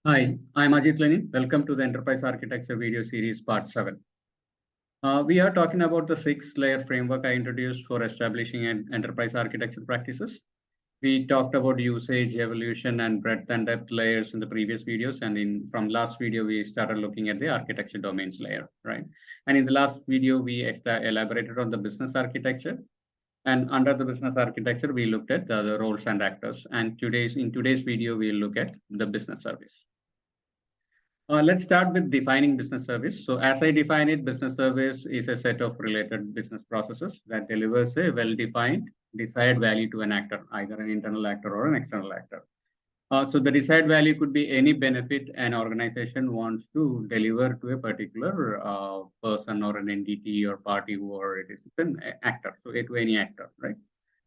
Hi, I'm Ajit Lenin. Welcome to the Enterprise Architecture video series part 7. We are talking about the 6-layer framework I introduced for establishing an enterprise architecture practices. We talked about usage, evolution, and breadth and depth layers in the previous videos. And from last video, we started looking at the architecture domains layer, right? And in the last video, we elaborated on the business architecture. And under the business architecture, we looked at the roles and actors. And in today's video, we'll look at the business service. Let's start with defining business service. So as I define it, business service is a set of related business processes that delivers a well-defined desired value to an actor, either an internal actor or an external actor. So the desired value could be any benefit an organization wants to deliver to a particular person or an entity or party, whoever it is. It's an actor, so to any actor, right?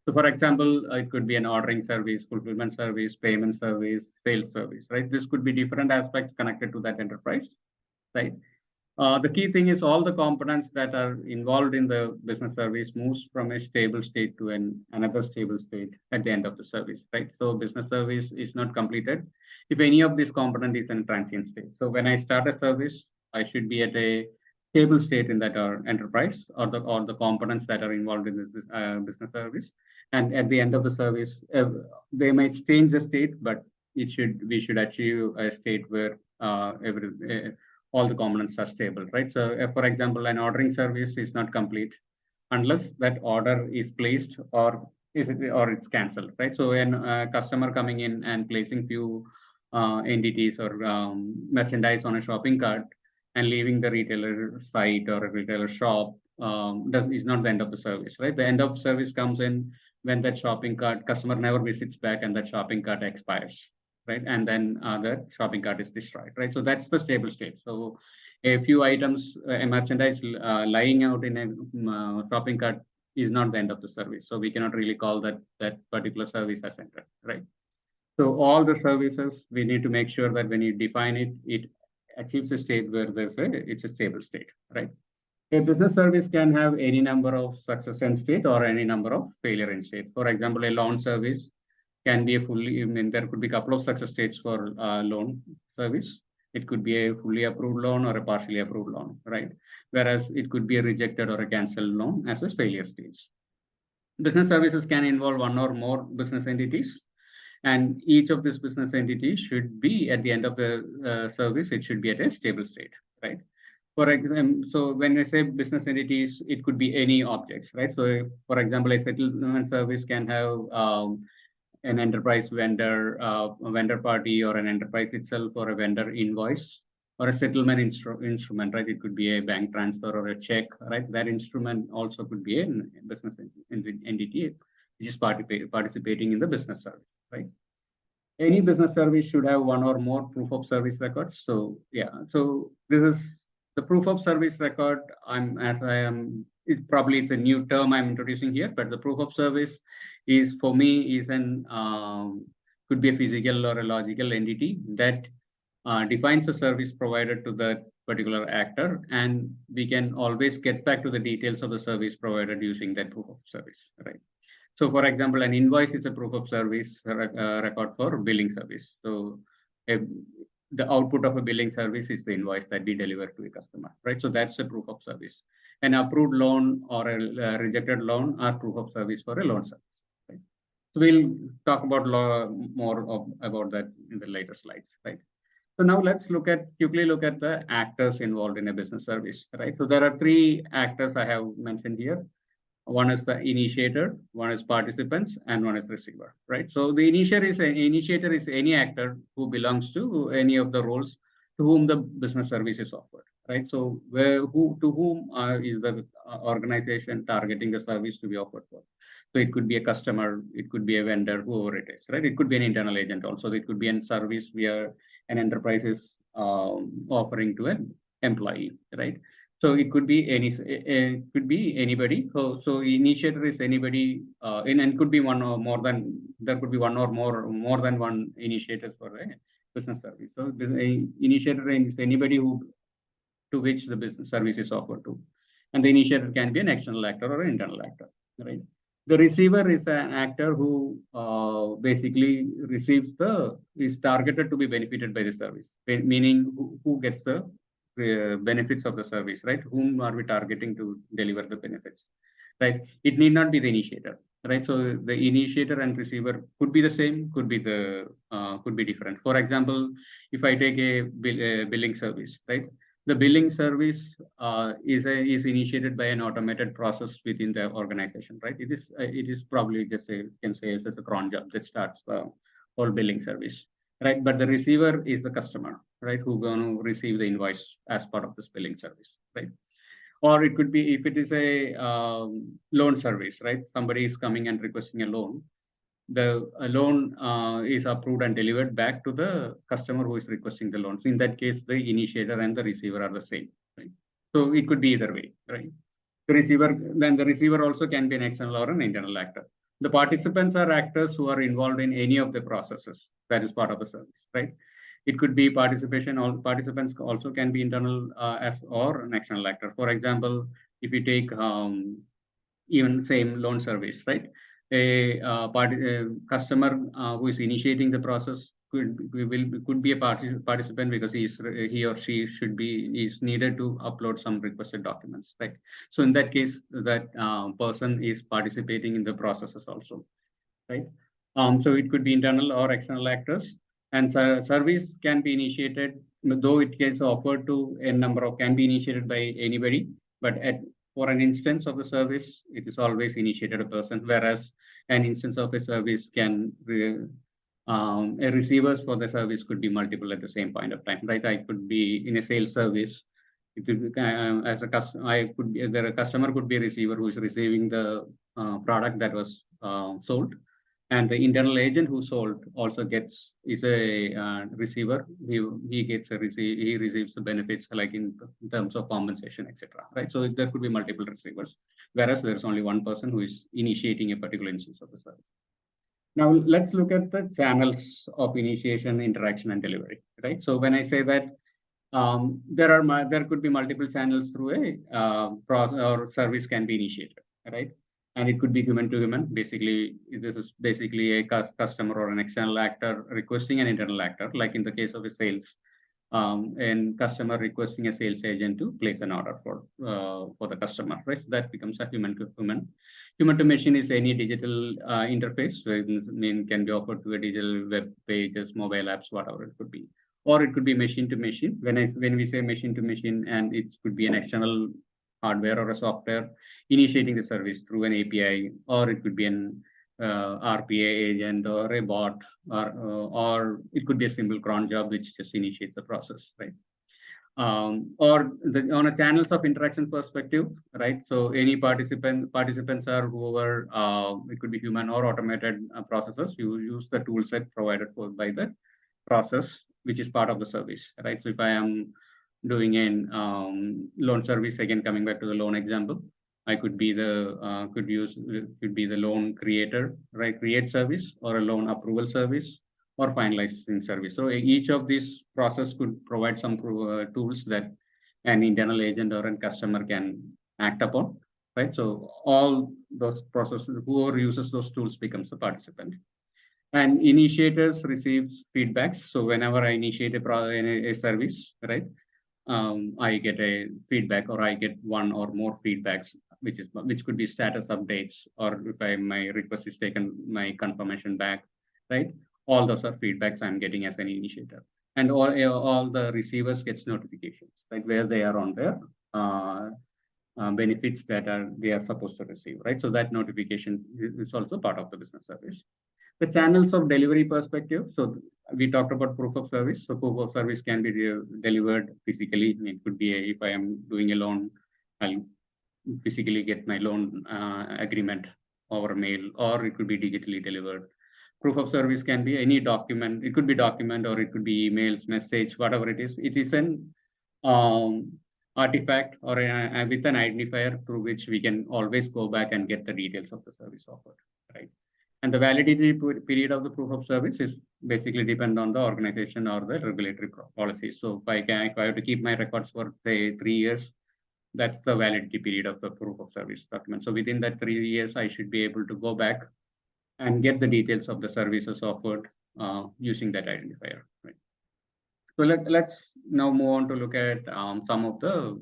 So for example, it could be an ordering service, fulfillment service, payment service, sales service, right? This could be different aspects connected to that enterprise, right? The key thing is all the components that are involved in the business service moves from a stable state to another stable state at the end of the service, right? So business service is not completed if any of these component is in transient state. So when I start a service, I should be at a stable state in that enterprise or the components that are involved in this business service. And at the end of the service, they might change the state, but we should achieve a state where all the components are stable, right? So for example, an ordering service is not complete unless that order is placed or it's canceled, right? So when a customer coming in and placing few entities or merchandise on a shopping cart and leaving the retailer site or a retailer shop is not the end of the service, right? The end of service comes in when that shopping cart customer never visits back and that shopping cart expires, right? And then the shopping cart is destroyed, right? So that's the stable state. So a few items, a merchandise lying out in a shopping cart is not the end of the service. So we cannot really call that particular service as ended, right? So all the services, we need to make sure that when you define it, it achieves a state where it's a stable state, right? A business service can have any number of success end state or any number of failure end state. For example, a loan service can be there could be a couple of success states for loan service. It could be a fully approved loan or a partially approved loan, right? Whereas it could be a rejected or a canceled loan as a failure stage. Business services can involve one or more business entities, and each of these business entities should be at the end of the service, it should be at a stable state, right? For example, so when I say business entities, it could be any objects, right? So for example, a settlement service can have an enterprise vendor, a vendor party, or an enterprise itself, or a vendor invoice, or a settlement instrument, right? It could be a bank transfer or a check, right? That instrument also could be a business entity which is participating in the business service, right? Any business service should have one or more proof of service records. So yeah, so this is the proof of service record. It's a new term I'm introducing here, but the proof of service is for me is could be a physical or a logical entity that defines the service provided to that particular actor, and we can always get back to the details of the service provided using that proof of service, right? So for example, an invoice is a proof of service record for billing service. So the output of a billing service is the invoice that we deliver to a customer, right? So that's a proof of service. An approved loan or a rejected loan are proof of service for a loan service, right? So we'll talk about about that in the later slides, right? So now let's quickly look at the actors involved in a business service, right? So there are 3 actors I have mentioned here. One is the initiator, one is participants, and one is receiver, right? So the initiator is any actor who belongs to any of the roles to whom the business service is offered, right? So to whom is the organization targeting the service to be offered for? So it could be a customer, it could be a vendor, whoever it is, right? It could be an internal agent also. It could be a service where an enterprise is offering to an employee, right? So it could be anybody. So initiator is anybody, and could be one or more than there could be one or more than one initiators for a business service. So this initiator is anybody to which the business service is offered to, and the initiator can be an external actor or an internal actor, right? The receiver is an actor who basically is targeted to be benefited by the service, meaning who gets the benefits of the service, right? Whom are we targeting to deliver the benefits, right? It need not be the initiator, right? So the initiator and receiver could be the same, could be different. For example, if I take a billing service, right? The billing service is initiated by an automated process within the organization, right? It is probably just can say as a cron job that starts the whole billing service, right? But the receiver is the customer, right? Who going to receive the invoice as part of this billing service, right? Or it could be if it is a loan service, right? Somebody is coming and requesting a loan. The loan is approved and delivered back to the customer who is requesting the loan. So in that case, the initiator and the receiver are the same, right? So it could be either way, right? The receiver also can be an external or an internal actor. The participants are actors who are involved in any of the processes that is part of the service, right? It could be participation. All participants also can be internal as or an external actor. For example, if you take even same loan service, right? A customer who is initiating the process could be a participant because he or she is needed to upload some requested documents, right? So in that case, that person is participating in the processes also, right? So it could be internal or external actors, and service can be initiated, though it gets offered to a number of, can be initiated by anybody, but for an instance of the service, it is always initiated a person, whereas an instance of a service can a receivers for the service could be multiple at the same point of time, right? I could be in a sales service. It could be, as a customer, a customer could be a receiver who is receiving the product that was sold, and the internal agent who sold also is a receiver. He receives the benefits like in terms of compensation, etc. Right. So there could be multiple receivers, whereas there's only one person who is initiating a particular instance of the service. Now let's look at the channels of initiation, interaction, and delivery. Right. So when I say that there could be multiple channels through a process or service can be initiated, right? And it could be human to human. Basically, this is basically a customer or an external actor requesting an internal actor, like in the case of a sales, and customer requesting a sales agent to place an order for the customer, right? So that becomes a human to human. Human to machine is any digital interface, where can be offered to a digital web pages, mobile apps, whatever it could be. Or it could be machine to machine. When we say machine to machine, and it could be an external hardware or a software initiating the service through an API, or it could be an RPA agent or a bot, or it could be a simple cron job which just initiates the process, right? Or on a channels of interaction perspective, right? So any participants are whoever, it could be human or automated processes. You use the tool set provided by the process, which is part of the service, right? So if I am doing an loan service, again coming back to the loan example, I could be the loan creator, right? Create service, or a loan approval service, or finalizing service. So each of these process could provide some tools that an internal agent or a customer can act upon, right? So all those processes, whoever uses those tools becomes a participant. And initiators receives feedbacks. So whenever I initiate a service, right, I get a feedback, or I get one or more feedbacks, which could be status updates, or if my request is taken, my confirmation back, right? All those are feedbacks I'm getting as an initiator, and all the receivers gets notifications, right, where they are on their benefits that they are supposed to receive, right? So that notification is also part of the business service. The channels of delivery perspective. So we talked about proof of service. So proof of service can be delivered physically. It could be if I am doing a loan, I'll physically get my loan agreement over mail, or it could be digitally delivered. Proof of service can be any document. It could be document, or it could be emails, message, whatever it is. It is an artifact or with an identifier through which we can always go back and get the details of the service offered, right? And the validity period of the proof of service is basically depend on the organization or the regulatory policy. So if I have to keep my records for say 3 years, That's the validity period of the proof of service document. So within that 3 years, I should be able to go back and get the details of the services offered using that identifier. Right? So let's now move on to look at some of the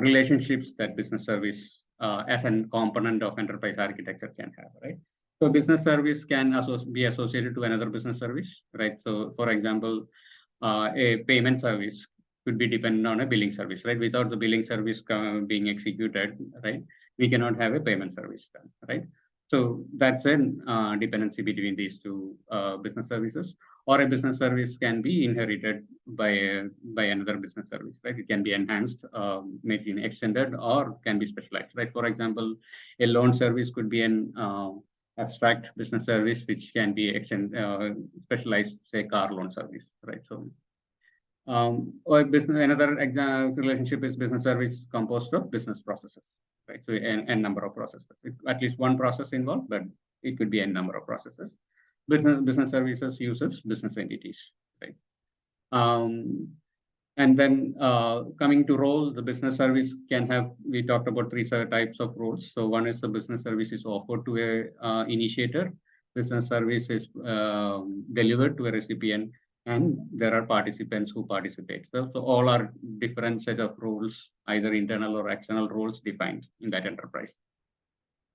relationships that business service as a component of enterprise architecture can have, right? So business service can be associated to another business service, right? So for example, a payment service could be dependent on a billing service, right? Without the billing service being executed, right, we cannot have a payment service done, right? So that's when dependency between these two business services, or a business service can be inherited by another business service, right? It can be enhanced, maybe extended, or can be specialized, right? For example, a loan service could be an abstract business service which can be specialized, say, car loan service, right? So or another relationship is business service composed of business processes, right? So n number of processes, at least one process involved, but it could be n number of processes. Business services uses business entities, right? And then coming to role, the business service can have, we talked about three types of roles. So one is the business service is offered to a initiator, business service is delivered to a recipient, and there are participants who participate. So all are different set of roles, either internal or external roles defined in that enterprise.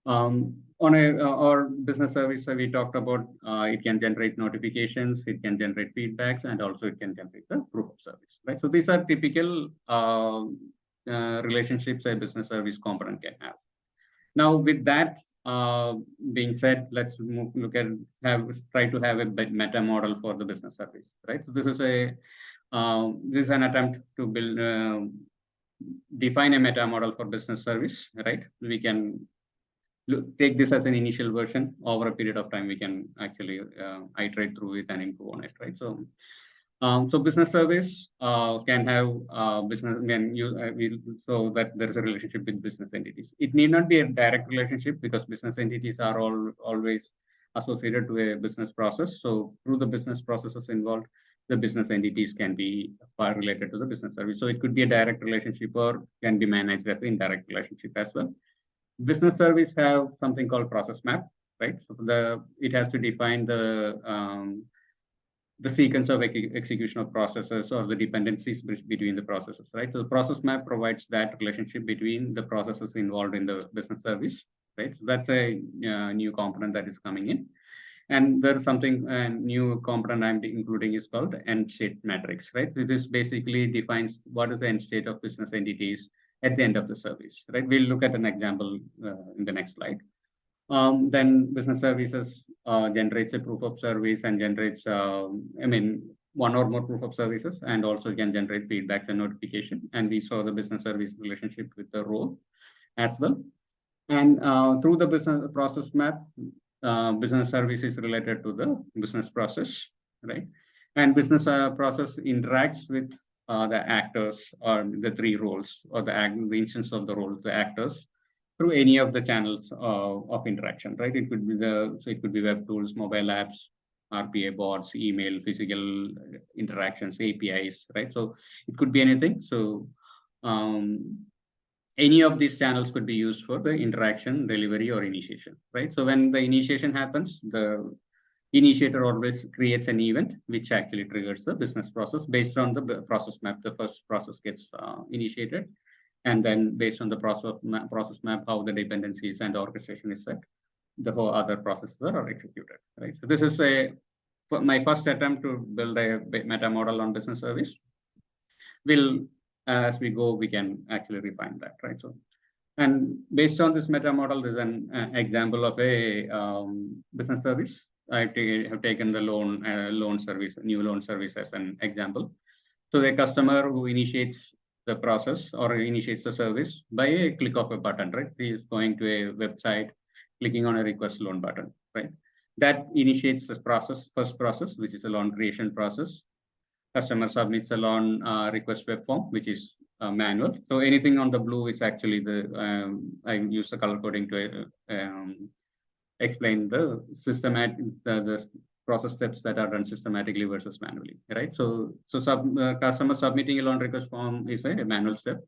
On our business service, we talked about it can generate notifications, it can generate feedbacks, and also it can generate the proof of service, right? So these are typical relationships a business service component can have. Now, with that being said, let's try to have a meta model for the business service, right? So this is an attempt to build define a meta model for business service, right? We can take this as an initial version. Over a period of time, we can actually iterate through it and improve on it, right? So, so business service can have business so that there is a relationship with business entities. It need not be a direct relationship because business entities are always associated to a business process. So through the business processes involved, the business entities can be related to the business service. So it could be a direct relationship or can be managed as an indirect relationship as well. Business service have something called process map, right? So it has to define the sequence of execution of processes or the dependencies between the processes, right? So the process map provides that relationship between the processes involved in the business service, right? So that's a new component that is coming in. And there's something new component I'm including is called end state matrix, right? So this basically defines what is the end state of business entities at the end of the service, right? We'll look at an example in the next slide. Then business services generates a proof of service and generates, one or more proof of services, and also can generate feedbacks and notification. And we saw the business service relationship with the role as well. And through the business process map, business service is related to the business process, right? And business process interacts with the actors or the three roles or the instance of the roles, the actors, through any of the channels of interaction, right? It could be web tools, mobile apps, RPA bots, email, physical interactions, APIs, right? So it could be anything. So any of these channels could be used for the interaction, delivery, or initiation, right? So when the initiation happens, the initiator always creates an event which actually triggers the business process based on the process map. The first process gets initiated, and then based on the process map, how the dependencies and orchestration is set, the whole other processes are executed, right? So this is my first attempt to build a meta model on business service. As we go, we can actually refine that, right? So, and based on this meta model, there's an example of a business service. I have taken the loan service, new loan service as an example. So the customer who initiates the process or initiates the service by a click of a button, right? He is going to a website, clicking on a request loan button, right? That initiates the first process, which is a loan creation process. Customer submits a loan request web form, which is manual. So anything on the blue is actually I use the color coding to explain the the process steps that are done systematically versus manually, right? So customer submitting a loan request form is a manual step.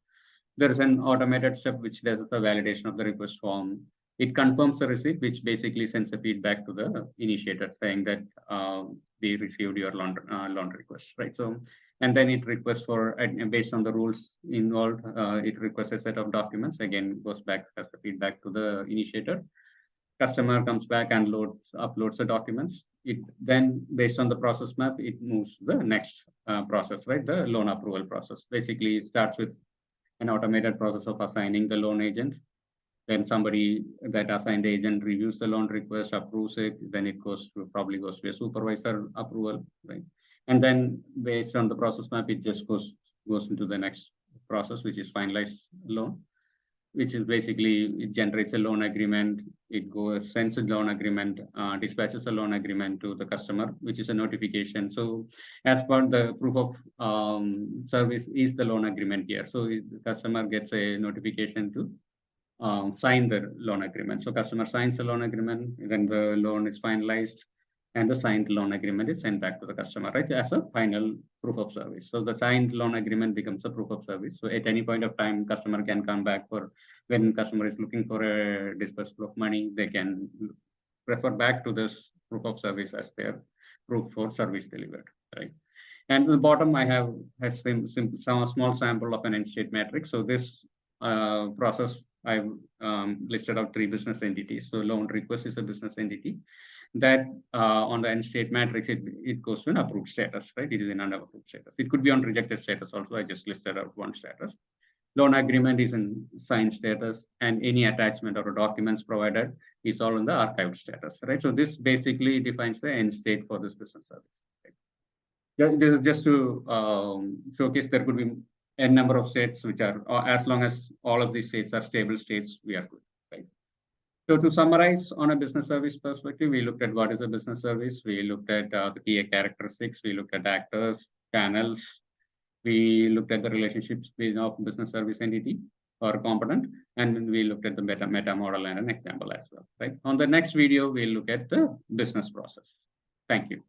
There is an automated step which does the validation of the request form. It confirms the receipt, which basically sends a feedback to the initiator saying that we received your loan request, right? So, and then it requests for, based on the rules involved, it requests a set of documents, again, goes back as a feedback to the initiator. Customer comes back and uploads the documents. It then, based on the process map, it moves to the next process, right? The loan approval process. Basically, it starts with an automated process of assigning the loan agent. Then somebody, that assigned agent, reviews the loan request, approves it. Then it probably goes to a supervisor approval, right? And then based on the process map, it just goes into the next process, which is finalized loan, which is basically, it generates a loan agreement. It sends a loan agreement, dispatches a loan agreement to the customer, which is a notification. So as per the proof of service is the loan agreement here. So the customer gets a notification to sign the loan agreement. So customer signs the loan agreement, then the loan is finalized, and the signed loan agreement is sent back to the customer, right, as a final proof of service. So the signed loan agreement becomes a proof of service. So at any point of time, customer can come back for, when customer is looking for a disbursal of money, they can refer back to this proof of service as their proof for service delivered, right? And at the bottom, I have some small sample of an end state matrix. So this process, I've listed out 3 business entities. So loan request is a business entity that on the end state matrix, it goes to an approved status, right? It is in an approved status. It could be on rejected status also. I just listed out one status. Loan agreement is in signed status, and any attachment or documents provided is all in the archived status, right? So this basically defines the end state for this business service. Right? This is just to showcase there could be a number of states which are, as long as all of these states are stable states, we are good, right? So to summarize, on a business service perspective, we looked at what is a business service. We looked at the key characteristics. We looked at actors, channels. We looked at the relationships of business service entity or component, and then we looked at the meta model and an example as well, right? On the next video, we'll look at the business process. Thank you.